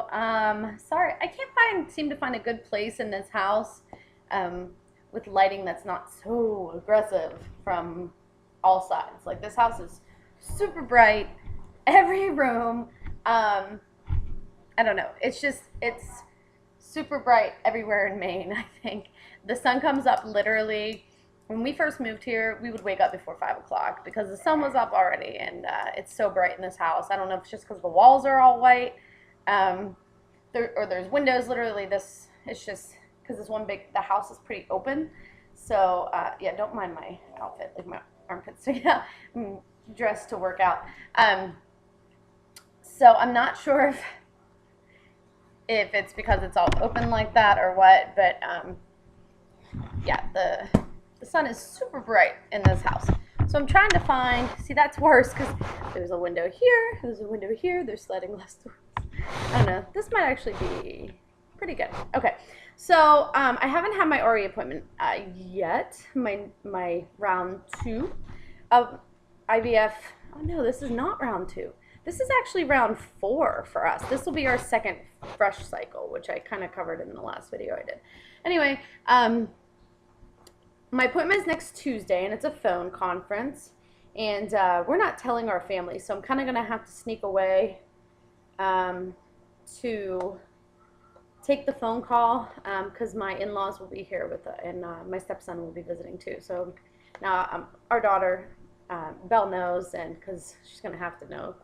So, sorry, I can't seem to find a good place in this house with lighting that's not so aggressive from all sides. Like this house is super bright, every room. Um, I don't know. It's super bright everywhere in Maine. I think the sun comes up literally. When we first moved here, we would wake up before 5 o'clock because the sun was up already, and it's so bright in this house. I don't know if it's just because the walls are all white, um, or there's windows. Literally, this it's just because the house is pretty open. So yeah, don't mind my outfit, like my armpits sticking out. I'm dressed to work out. So I'm not sure if it's because it's all open like that or what, but yeah, the sun is super bright in this house. So I'm trying to find, see, that's worse because there's a window here, there's a window here, there's sliding glass doors. I don't know, this might actually be pretty good. Okay, so I haven't had my RE appointment yet, my round 2 of IVF. Oh no, this is not round 2. This is actually round 4 for us. This will be our second fresh cycle, which I kind of covered in the last video I did. Anyway, my appointment is next Tuesday, and it's a phone conference. And we're not telling our family, so I'm kind of going to have to sneak away to take the phone call because my in-laws will be here and my stepson will be visiting too. So now our daughter, Belle, knows, and because she's going to have to know.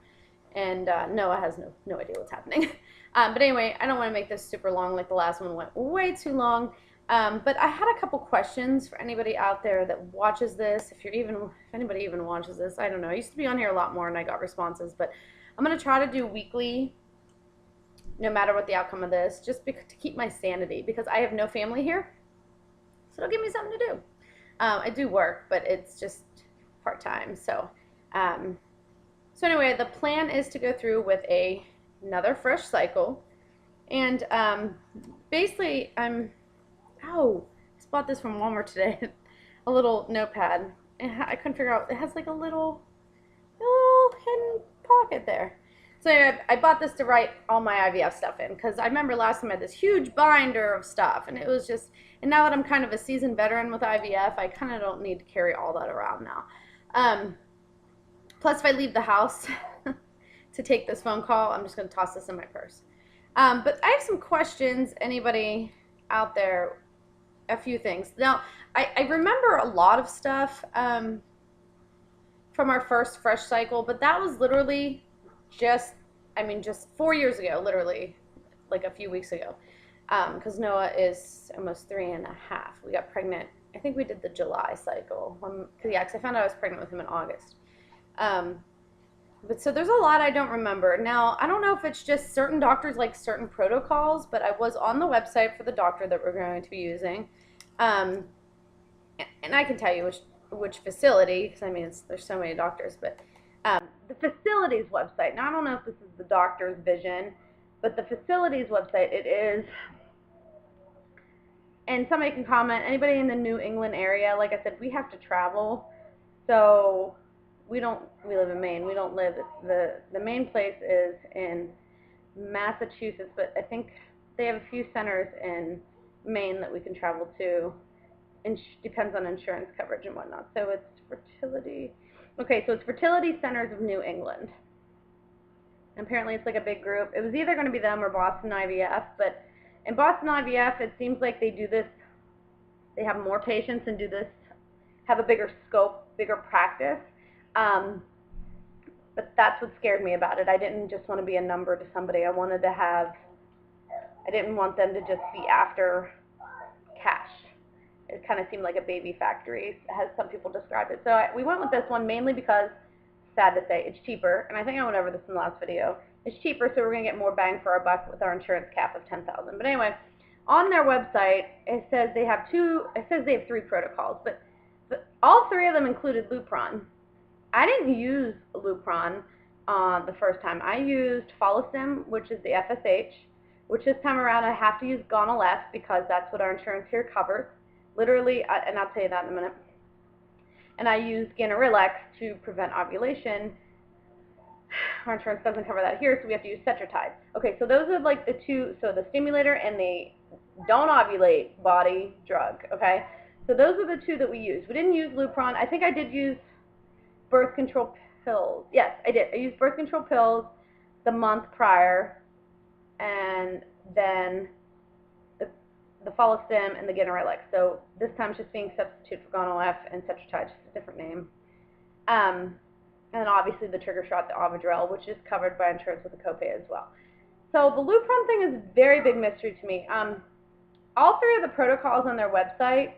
And Noah has no idea what's happening. But anyway, I don't want to make this super long like the last one went way too long. But I had a couple questions for anybody out there that watches this. If anybody even watches this, I don't know. I used to be on here a lot more and I got responses, but I'm going to try to do weekly no matter what the outcome of this, just to keep my sanity, because I have no family here. So it'll give me something to do. I do work, but it's just part-time. So anyway, the plan is to go through with another fresh cycle. And basically, I just bought this from Walmart today, a little notepad. And I couldn't figure out, it has like a little hidden pocket there. So I bought this to write all my IVF stuff in, because I remember last time I had this huge binder of stuff, and it was just, and now that I'm kind of a seasoned veteran with IVF, I kind of don't need to carry all that around now. Plus, if I leave the house to take this phone call, I'm just going to toss this in my purse. But I have some questions. Anybody out there, a few things. Now, I remember a lot of stuff from our first fresh cycle, but that was literally just 4 years ago, literally, like a few weeks ago. Because Noah is almost 3.5. We got pregnant. I think we did the July cycle. Because I found out I was pregnant with him in August. But so there's a lot I don't remember. Now, I don't know if it's just certain doctors like certain protocols, but I was on the website for the doctor that we're going to be using. And I can tell you which facility, because there's so many doctors, but the facility's website. Now, I don't know if this is the doctor's vision, but the facility's website, it is, and somebody can comment, anybody in the New England area, like I said, we have to travel, so we live in Maine. We don't live, the main place is in Massachusetts, but I think they have a few centers in Maine that we can travel to. Depends on insurance coverage and whatnot. So it's fertility. Okay, so it's Fertility Centers of New England. And apparently it's like a big group. It was either going to be them or Boston IVF, but in Boston IVF, it seems like they do this, they have more patients and do this, have a bigger scope, bigger practice. But that's what scared me about it. I didn't just want to be a number to somebody. I didn't want them to just be after cash. It kind of seemed like a baby factory, as some people described it. So we went with this one mainly because, sad to say, it's cheaper. And I think I went over this in the last video. It's cheaper, so we're going to get more bang for our buck with our insurance cap of $10,000. But anyway, on their website, it says they have 3 protocols, but all 3 of them included Lupron. I didn't use Lupron the first time. I used Follistim, which is the FSH, which this time around I have to use Gonal-F because that's what our insurance here covers. Literally, and I'll tell you that in a minute. And I used Ganirelix to prevent ovulation. Our insurance doesn't cover that here, so we have to use Cetrotide. Okay, so those are like the two, so the stimulator and the don't ovulate body drug, okay? So those are the two that we use. We didn't use Lupron. I think I did use birth control pills. Yes, I did. I used birth control pills the month prior, and then the Follistim and the Ganirelix. So this time it's just being substituted for Gonal-F and Cetrotide, just a different name. And then obviously the trigger shot, the Avidrel, which is covered by insurance with a copay as well. So the Lupron thing is a very big mystery to me. All three of the protocols on their website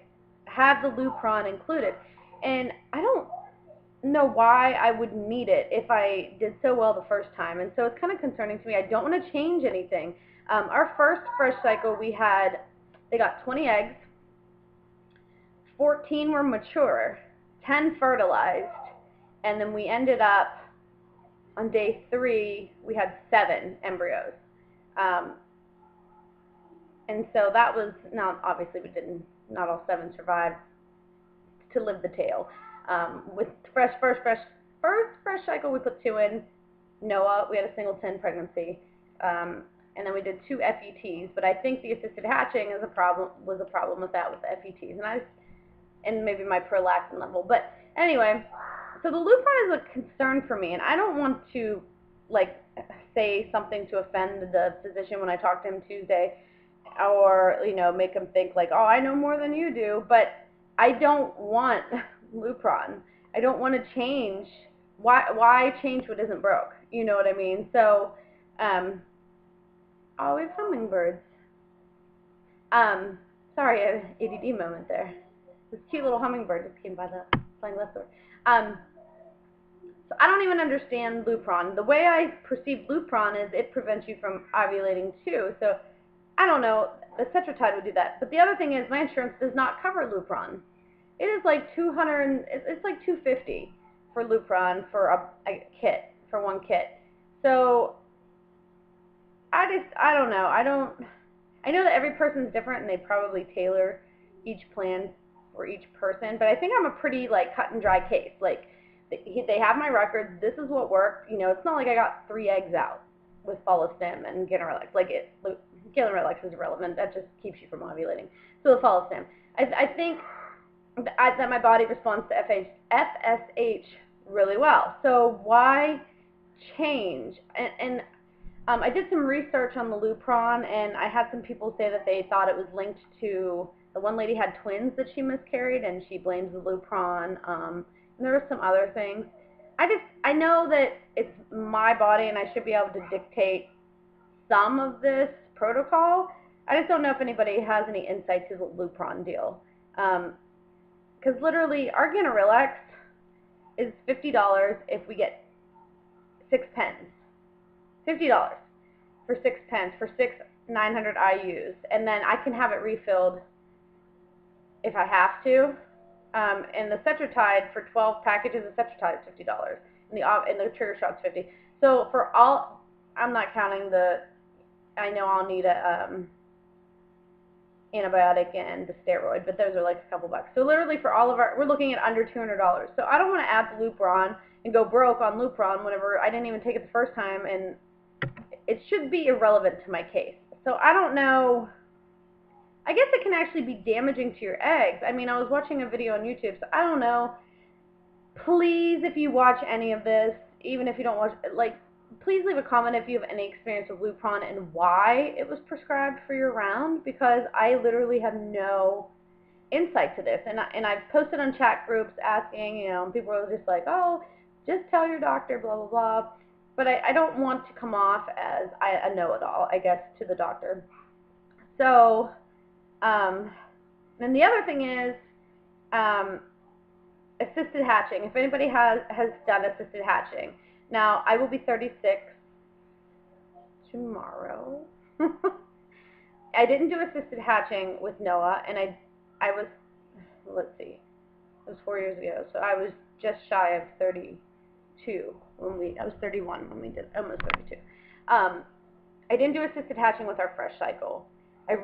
have the Lupron included, and I don't know why I would need it if I did so well the first time, and so it's kind of concerning to me. I don't want to change anything. Our first fresh cycle, they got 20 eggs, 14 were mature, 10 fertilized, and then we ended up, on day 3, we had 7 embryos. And so that was, now obviously not all 7 survived to live the tale. With first fresh cycle, we put 2 in. Noah, we had a singleton pregnancy. And then we did 2 FETs, but I think the assisted hatching was a problem with that, with the FETs, and maybe my prolactin level. But anyway, so the Lupron is a concern for me, and I don't want to like say something to offend the physician when I talk to him Tuesday, or make him think like, oh, I know more than you do. But I don't want Lupron. I don't want to change. Why change what isn't broke? You know what I mean? So, always hummingbirds. Sorry, I had an ADD moment there. This cute little hummingbird just came by the flying left door. So I don't even understand Lupron. The way I perceive Lupron is it prevents you from ovulating too. So I don't know. The Cetrotide would do that. But the other thing is my insurance does not cover Lupron. It is like $200. It's like $250 for Lupron for a kit, for one kit. So I don't know. I know that every person's different and they probably tailor each plan for each person. But I think I'm a pretty like cut and dry case. Like they have my records. This is what worked. It's not like I got 3 eggs out with Follistim and Ganirelix. Ganirelix is irrelevant. That just keeps you from ovulating. So the Follistim, I think that my body responds to FSH really well. So why change? And I did some research on the Lupron, and I had some people say that they thought it was linked to, the one lady had twins that she miscarried, and she blames the Lupron. And there were some other things. I know that it's my body, and I should be able to dictate some of this protocol. I just don't know if anybody has any insight to the Lupron deal. Because literally, our Ganirelix is $50 if we get 6 pens. $50 for 6 pens, for 6 900 IUs. And then I can have it refilled if I have to. And the Cetrotide, for 12 packages of Cetrotide, is $50. And the trigger shot's $50. So for all, I'm not counting I know I'll need a antibiotic and the steroid, but those are like a couple bucks. So literally for all of we're looking at under $200. So I don't want to add the Lupron and go broke on Lupron whenever I didn't even take it the first time, and it should be irrelevant to my case. So I don't know. I guess it can actually be damaging to your eggs. I mean, I was watching a video on YouTube, so I don't know. Please, if you watch any of this, even if you don't watch, please leave a comment if you have any experience with Lupron and why it was prescribed for your round, because I literally have no insight to this. And I've posted on chat groups asking, and people are just like, oh, just tell your doctor, blah, blah, blah. But I don't want to come off as a know-it-all, I guess, to the doctor. So, and the other thing is assisted hatching. If anybody has done assisted hatching. Now, I will be 36 tomorrow. I didn't do assisted hatching with Noah, and I was, let's see, it was 4 years ago, so I was just shy of 32 I was 31 when we did, almost 32. I didn't do assisted hatching with our fresh cycle. I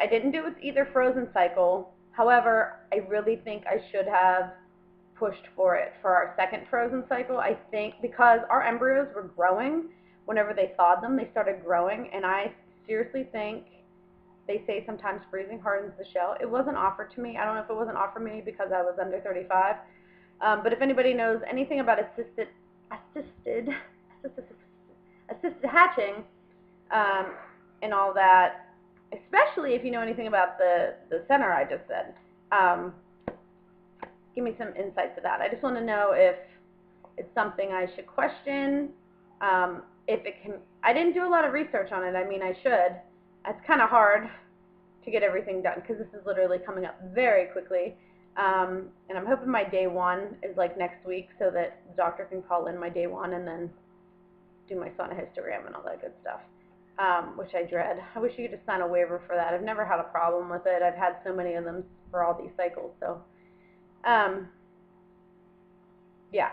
didn't do it with either frozen cycle. However, I really think I should have pushed for it for our second frozen cycle. I think because our embryos were growing whenever they thawed them, they started growing, and I seriously think they say sometimes freezing hardens the shell. It wasn't offered to me. I don't know if it wasn't offered me because I was under 35. But if anybody knows anything about assisted hatching and all that, especially if you know anything about the center I just said, give me some insight to that. I just want to know if it's something I should question. If it can, I didn't do a lot of research on it. I mean, I should. It's kind of hard to get everything done because this is literally coming up very quickly. And I'm hoping my day one is like next week so that the doctor can call in my day one and then do my sonohystogram and all that good stuff, which I dread. I wish you could just sign a waiver for that. I've never had a problem with it. I've had so many of them for all these cycles. So, yeah.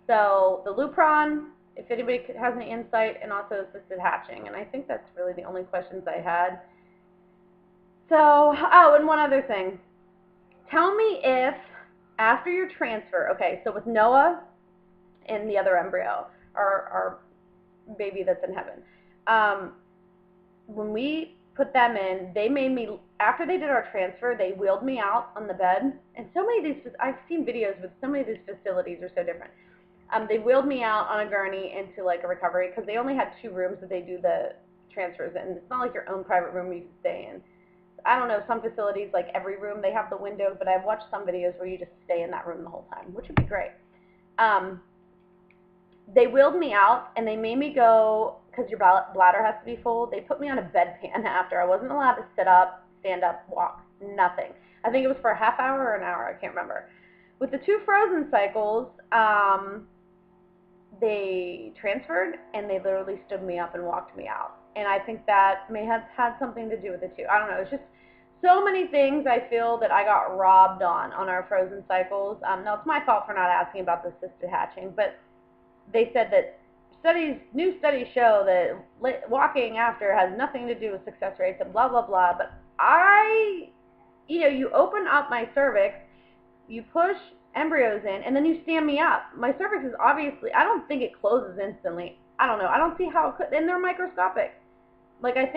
So the Lupron, if anybody has any insight, and also assisted hatching. And I think that's really the only questions I had. So, oh, and one other thing. Tell me if, after your transfer, okay, so with Noah and the other embryo, our baby that's in heaven, when we put them in, they made me, after they did our transfer, they wheeled me out on the bed. And so many of these, I've seen videos with so many of these facilities are so different. They wheeled me out on a gurney into like a recovery because they only had 2 rooms that they do the transfers in. It's not like your own private room you can stay in. I don't know, some facilities, like every room, they have the windows, but I've watched some videos where you just stay in that room the whole time, which would be great. They wheeled me out, and they made me go, because your bladder has to be full, they put me on a bedpan after. I wasn't allowed to sit up, stand up, walk, nothing. I think it was for a half hour or an hour, I can't remember. With the 2 frozen cycles, they transferred, and they literally stood me up and walked me out. And I think that may have had something to do with it too. I don't know. It's just so many things I feel that I got robbed on our frozen cycles. Now, it's my fault for not asking about the assisted hatching, but they said that new studies show that walking after has nothing to do with success rates and blah, blah, blah. But you open up my cervix, you push embryos in, and then you stand me up. My cervix is obviously, I don't think it closes instantly. I don't know. I don't see how it could, and they're microscopic. Like, I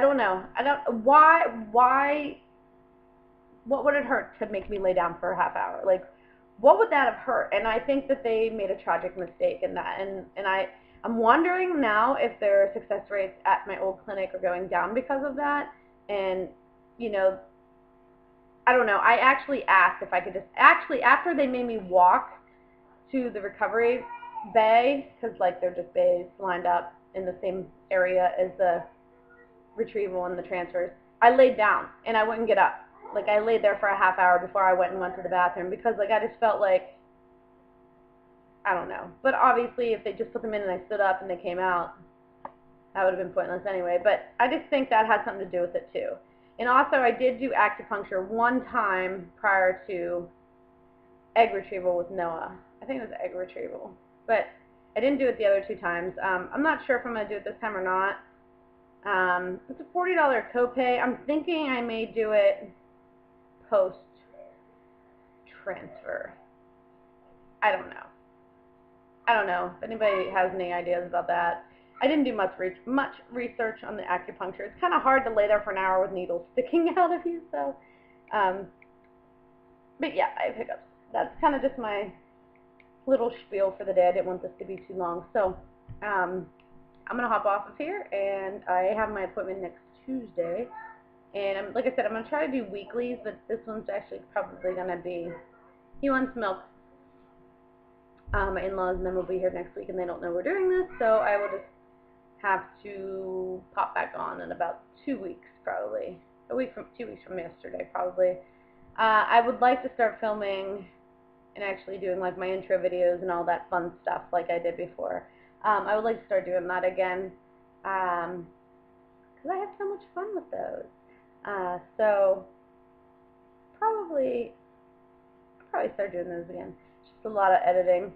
don't know. Why, what would it hurt to make me lay down for a half hour? Like, what would that have hurt? And I think that they made a tragic mistake in that. And I'm wondering now if their success rates at my old clinic are going down because of that. And, I don't know. I actually asked if I could after they made me walk to the recovery bay, because, like, they're just bays lined up in the same area as the retrieval and the transfers, I laid down, and I wouldn't get up. Like, I laid there for a half hour before I went to the bathroom, because, like, I just felt like, I don't know. But obviously, if they just put them in and I stood up and they came out, that would have been pointless anyway. But I just think that has something to do with it, too. And also, I did do acupuncture one time prior to egg retrieval with Noah. I think it was egg retrieval. But I didn't do it the other 2 times. I'm not sure if I'm going to do it this time or not. It's a $40 copay. I'm thinking I may do it post-transfer. I don't know. If anybody has any ideas about that. I didn't do much research on the acupuncture. It's kind of hard to lay there for an hour with needles sticking out of you. So, but yeah, I have hiccups. That's kind of just my little spiel for the day. I didn't want this to be too long. So, I'm going to hop off of here, and I have my appointment next Tuesday. And like I said, I'm going to try to do weeklies, but this one's actually probably going to be, he wants milk. My in-laws and them will be here next week, and they don't know we're doing this, so I will just have to pop back on in about 2 weeks, probably. 2 weeks from yesterday, probably. I would like to start filming and actually doing, like, my intro videos and all that fun stuff like I did before. I would like to start doing that again, because I have so much fun with those. So probably start doing those again. Just a lot of editing.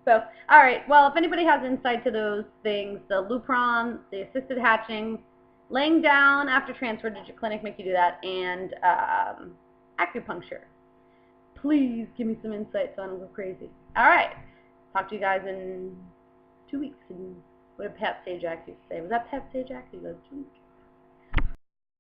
So, all right. Well, if anybody has insight to those things, the Lupron, the assisted hatching, laying down after transfer, did your clinic make you do that? And acupuncture. Please give me some insight so I don't go crazy. All right. Talk to you guys in 2 weeks. And what did Pat Sajak used to say? Was that Pat Sajak? He goes, 2 weeks.